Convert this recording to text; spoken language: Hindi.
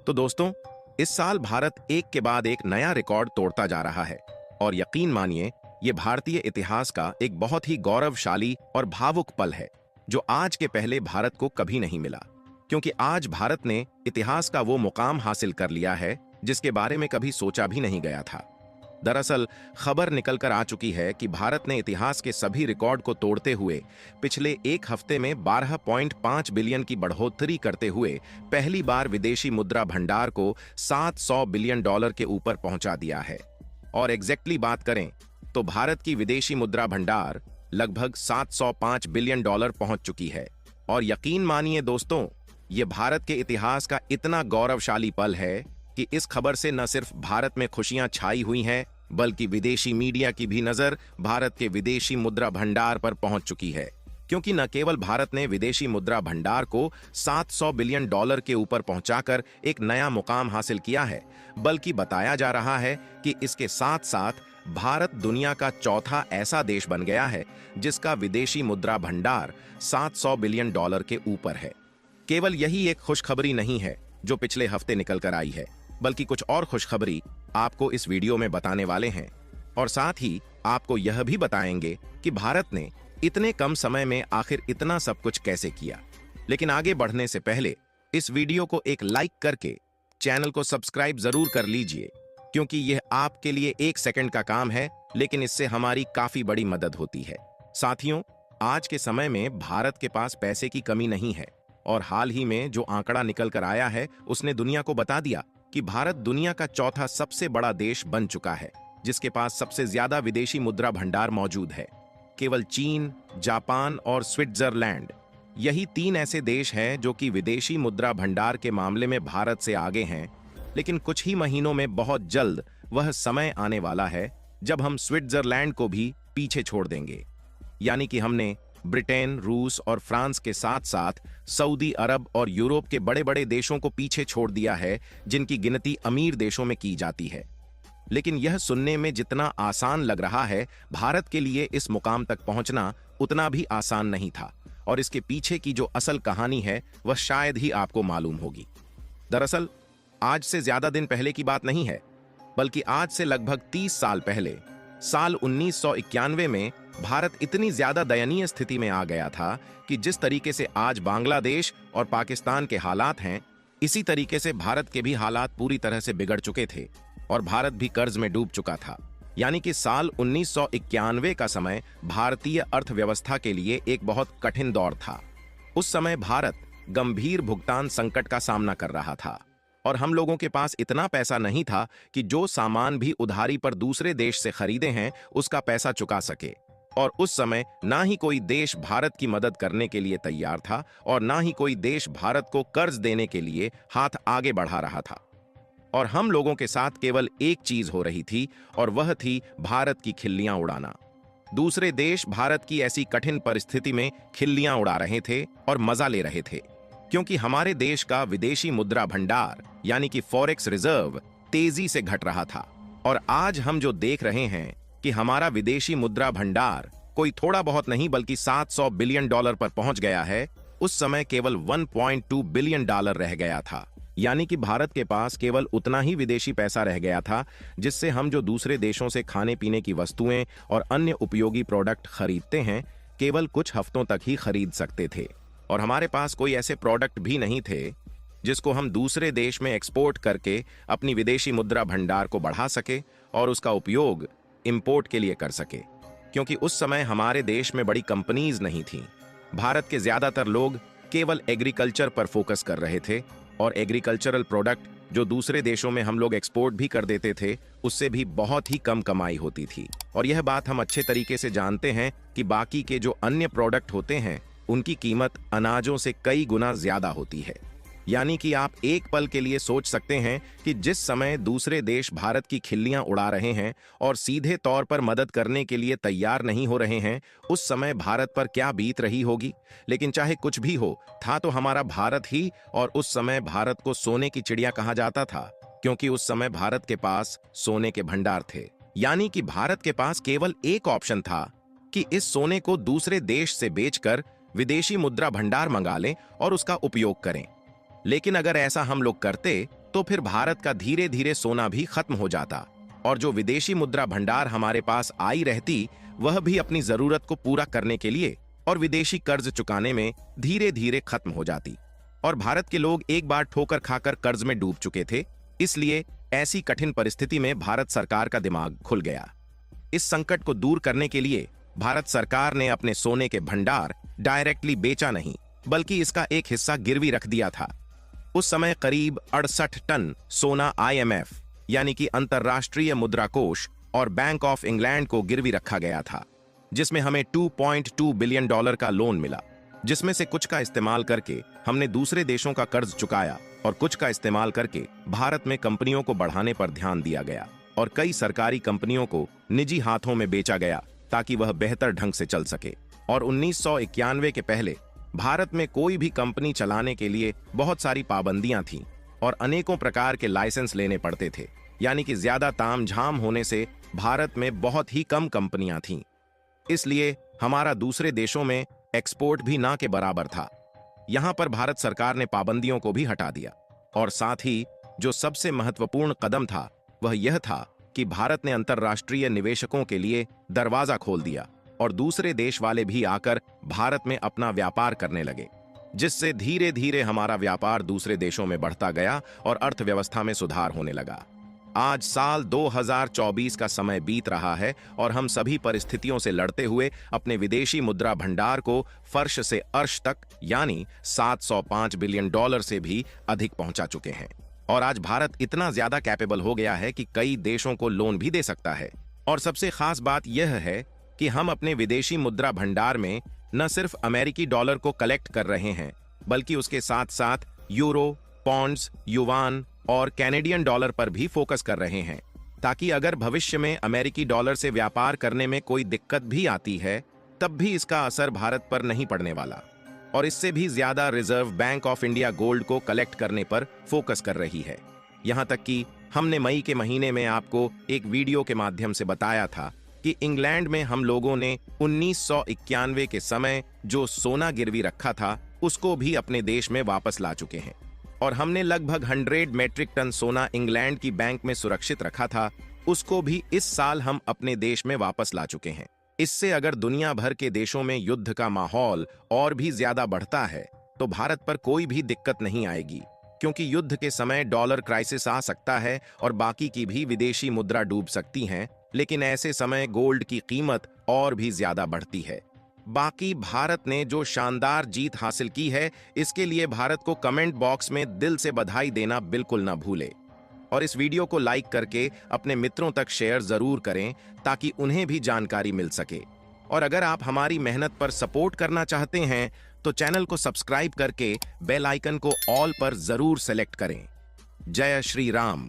तो दोस्तों, इस साल भारत एक के बाद एक नया रिकॉर्ड तोड़ता जा रहा है और यकीन मानिए, ये भारतीय इतिहास का एक बहुत ही गौरवशाली और भावुक पल है जो आज के पहले भारत को कभी नहीं मिला। क्योंकि आज भारत ने इतिहास का वो मुकाम हासिल कर लिया है जिसके बारे में कभी सोचा भी नहीं गया था। दरअसल खबर निकल कर आ चुकी है कि भारत ने इतिहास के सभी रिकॉर्ड को तोड़ते हुए पिछले एक हफ्ते में 12.5 बिलियन की बढ़ोतरी करते हुए पहली बार विदेशी मुद्रा भंडार को $700 बिलियन के ऊपर पहुंचा दिया है। और एग्जैक्टली बात करें तो भारत की विदेशी मुद्रा भंडार लगभग $705 बिलियन पहुंच चुकी है। और यकीन मानिए दोस्तों, ये भारत के इतिहास का इतना गौरवशाली पल है कि इस खबर से न सिर्फ भारत में खुशियां छाई हुई हैं, बल्कि विदेशी मीडिया की भी नजर भारत के विदेशी मुद्रा भंडार पर पहुंच चुकी है। क्योंकि न केवल भारत ने विदेशी मुद्रा भंडार को $700 बिलियन के ऊपर पहुंचाकर एक नया मुकाम हासिल किया है, बल्कि बताया जा रहा है कि इसके साथ साथ भारत दुनिया का चौथा ऐसा देश बन गया है जिसका विदेशी मुद्रा भंडार $700 बिलियन के ऊपर है। केवल यही एक खुशखबरी नहीं है जो पिछले हफ्ते निकल कर आई है, बल्कि कुछ और खुशखबरी आपको इस वीडियो में बताने वाले हैं। और साथ ही आपको यह भी बताएंगे कि भारत ने इतने कम समय में आखिर इतना सब कुछ कैसे किया। लेकिन आगे बढ़ने से पहले इस वीडियो को एक लाइक करके चैनल को सब्सक्राइब जरूर कर लीजिए, क्योंकि यह आपके लिए 1 सेकंड का काम है, लेकिन इससे हमारी काफी बड़ी मदद होती है। साथियों, आज के समय में भारत के पास पैसे की कमी नहीं है और हाल ही में जो आंकड़ा निकल कर आया है उसने दुनिया को बता दिया कि भारत दुनिया का चौथा सबसे बड़ा देश बन चुका है जिसके पास सबसे ज्यादा विदेशी मुद्रा भंडार मौजूद है। केवल चीन, जापान और स्विट्जरलैंड, यही 3 ऐसे देश हैं जो कि विदेशी मुद्रा भंडार के मामले में भारत से आगे हैं। लेकिन कुछ ही महीनों में बहुत जल्द वह समय आने वाला है जब हम स्विट्जरलैंड को भी पीछे छोड़ देंगे। यानी कि हमने ब्रिटेन, रूस और फ्रांस के साथ साथ सऊदी अरब और यूरोप के बड़े बड़े देशों को पीछे छोड़ दिया है, जिनकी गिनती अमीर देशों में की जाती है। लेकिन यह सुनने में जितना आसान लग रहा है, भारत के लिए इस मुकाम तक पहुंचना उतना भी आसान नहीं था। और इसके पीछे की जो असल कहानी है वह शायद ही आपको मालूम होगी। दरअसल आज से ज्यादा दिन पहले की बात नहीं है, बल्कि आज से लगभग 30 साल पहले साल 1991 में भारत इतनी ज्यादा दयनीय स्थिति में आ गया था कि जिस तरीके से आज बांग्लादेश और पाकिस्तान के हालात हैं, इसी तरीके से भारत के भी हालात पूरी तरह से बिगड़ चुके थे और भारत भी कर्ज में डूब चुका था। यानी कि साल 1991 का समय भारतीय अर्थव्यवस्था के लिए एक बहुत कठिन दौर था। उस समय भारत गंभीर भुगतान संकट का सामना कर रहा था और हम लोगों के पास इतना पैसा नहीं था कि जो सामान भी उधारी पर दूसरे देश से खरीदे हैं उसका पैसा चुका सके। और उस समय ना ही कोई देश भारत की मदद करने के लिए तैयार था और ना ही कोई देश भारत को कर्ज देने के लिए हाथ आगे बढ़ा रहा था। और हम लोगों के साथ केवल एक चीज हो रही थी और वह थी भारत की खिल्लियां उड़ाना। दूसरे देश भारत की ऐसी कठिन परिस्थिति में खिल्लियां उड़ा रहे थे और मजा ले रहे थे, क्योंकि हमारे देश का विदेशी मुद्रा भंडार यानी कि फॉरेक्स रिजर्व तेजी से घट रहा था। और आज हम जो देख रहे हैं कि हमारा विदेशी मुद्रा भंडार कोई थोड़ा बहुत नहीं बल्कि $700 बिलियन पर पहुंच गया है, उस समय केवल $1.2 बिलियन रह गया था। यानी कि भारत के पास केवल उतना ही विदेशी पैसा रह गया था जिससे हम जो दूसरे देशों से खाने पीने की वस्तुएं और अन्य उपयोगी प्रोडक्ट खरीदते हैं, केवल कुछ हफ्तों तक ही खरीद सकते थे। और हमारे पास कोई ऐसे प्रोडक्ट भी नहीं थे जिसको हम दूसरे देश में एक्सपोर्ट करके अपनी विदेशी मुद्रा भंडार को बढ़ा सके और उसका उपयोग इंपोर्ट के लिए कर सके, क्योंकि उस समय हमारे देश में बड़ी कंपनीज नहीं थीं। भारत के ज्यादातर लोग केवल एग्रीकल्चर पर फोकस कर रहे थे और एग्रीकल्चरल प्रोडक्ट जो दूसरे देशों में हम लोग एक्सपोर्ट भी कर देते थे, उससे भी बहुत ही कम कमाई होती थी। और यह बात हम अच्छे तरीके से जानते हैं कि बाकी के जो अन्य प्रोडक्ट होते हैं उनकी कीमत अनाजों से कई गुना ज्यादा होती है। यानी कि आप एक पल के लिए सोच सकते हैं कि जिस समय दूसरे देश भारत की खिल्लियां उड़ा रहे हैं और सीधे तौर पर मदद करने के लिए तैयार नहीं हो रहे हैं, उस समय भारत पर क्या बीत रही होगी। लेकिन चाहे कुछ भी हो, था तो हमारा भारत ही, और उस समय भारत को सोने की चिड़िया कहा जाता था, क्योंकि उस समय भारत के पास सोने के भंडार थे। यानी कि भारत के पास केवल एक ऑप्शन था कि इस सोने को दूसरे देश से बेचकर विदेशी मुद्रा भंडार मंगा लें और उसका उपयोग करें। लेकिन अगर ऐसा हम लोग करते तो फिर भारत का धीरे धीरे सोना भी खत्म हो जाता और जो विदेशी मुद्रा भंडार हमारे पास आई रहती वह भी अपनी जरूरत को पूरा करने के लिए और विदेशी कर्ज चुकाने में धीरे धीरे खत्म हो जाती। और भारत के लोग एक बार ठोकर खाकर कर्ज में डूब चुके थे, इसलिए ऐसी कठिन परिस्थिति में भारत सरकार का दिमाग खुल गया। इस संकट को दूर करने के लिए भारत सरकार ने अपने सोने के भंडार डायरेक्टली बेचा नहीं, बल्कि इसका एक हिस्सा गिरवी रख दिया था। उस समय करीब 68 टन सोना IMF यानी कि अंतर्राष्ट्रीय मुद्रा कोष और बैंक ऑफ इंग्लैंड को गिरवी रखा गया था, जिसमें हमें $2.2 बिलियन का लोन मिला, जिसमें से कुछ का इस्तेमाल करके हमने दूसरे देशों का कर्ज चुकाया और कुछ का इस्तेमाल करके भारत में कंपनियों को बढ़ाने पर ध्यान दिया गया और कई सरकारी कंपनियों को निजी हाथों में बेचा गया ताकि वह बेहतर ढंग से चल सके। और 1991 के पहले भारत में कोई भी कंपनी चलाने के लिए बहुत सारी पाबंदियां थीं और अनेकों प्रकार के लाइसेंस लेने पड़ते थे, यानी कि ज्यादा तामझाम होने से भारत में बहुत ही कम कंपनियां थीं। इसलिए हमारा दूसरे देशों में एक्सपोर्ट भी ना के बराबर था। यहां पर भारत सरकार ने पाबंदियों को भी हटा दिया और साथ ही जो सबसे महत्वपूर्ण कदम था वह यह था कि भारत ने अंतर्राष्ट्रीय निवेशकों के लिए दरवाजा खोल दिया और दूसरे देश वाले भी आकर भारत में अपना व्यापार करने लगे, जिससे धीरे धीरे हमारा व्यापार दूसरे देशों में बढ़ता गया और अर्थव्यवस्था में सुधार होने लगा। आज साल 2024 का समय बीत रहा है और हम सभी परिस्थितियों से लड़ते हुए अपने विदेशी मुद्रा भंडार को फर्श से अर्श तक यानी $705 बिलियन से भी अधिक पहुंचा चुके हैं। और आज भारत इतना ज्यादा कैपेबल हो गया है कि कई देशों को लोन भी दे सकता है। और सबसे खास बात यह है कि हम अपने विदेशी मुद्रा भंडार में न सिर्फ अमेरिकी डॉलर को कलेक्ट कर रहे हैं, बल्कि उसके साथ साथ यूरो, पॉन्ड्स, युवान और कैनेडियन डॉलर पर भी फोकस कर रहे हैं, ताकि अगर भविष्य में अमेरिकी डॉलर से व्यापार करने में कोई दिक्कत भी आती है तब भी इसका असर भारत पर नहीं पड़ने वाला। और इससे भी ज्यादा reserve bank of India gold को कलेक्ट करने पर फोकस कर रही है। यहां तक कि हमने मई के महीने में आपको एक वीडियो के माध्यम से बताया था कि इंग्लैंड में हम लोगों ने 1991 के समय जो सोना गिरवी रखा था उसको भी अपने देश में वापस ला चुके हैं और हमने लगभग 100 मेट्रिक टन सोना इंग्लैंड की बैंक में सुरक्षित रखा था, उसको भी इस साल हम अपने देश में वापस ला चुके हैं। इससे अगर दुनिया भर के देशों में युद्ध का माहौल और भी ज्यादा बढ़ता है तो भारत पर कोई भी दिक्कत नहीं आएगी, क्योंकि युद्ध के समय डॉलर क्राइसिस आ सकता है और बाकी की भी विदेशी मुद्रा डूब सकती हैं, लेकिन ऐसे समय गोल्ड की कीमत और भी ज्यादा बढ़ती है। बाकी भारत ने जो शानदार जीत हासिल की है, इसके लिए भारत को कमेंट बॉक्स में दिल से बधाई देना बिल्कुल ना भूले और इस वीडियो को लाइक करके अपने मित्रों तक शेयर जरूर करें ताकि उन्हें भी जानकारी मिल सके। और अगर आप हमारी मेहनत पर सपोर्ट करना चाहते हैं तो चैनल को सब्सक्राइब करके बेल आइकन को ऑल पर जरूर सेलेक्ट करें। जय श्री राम।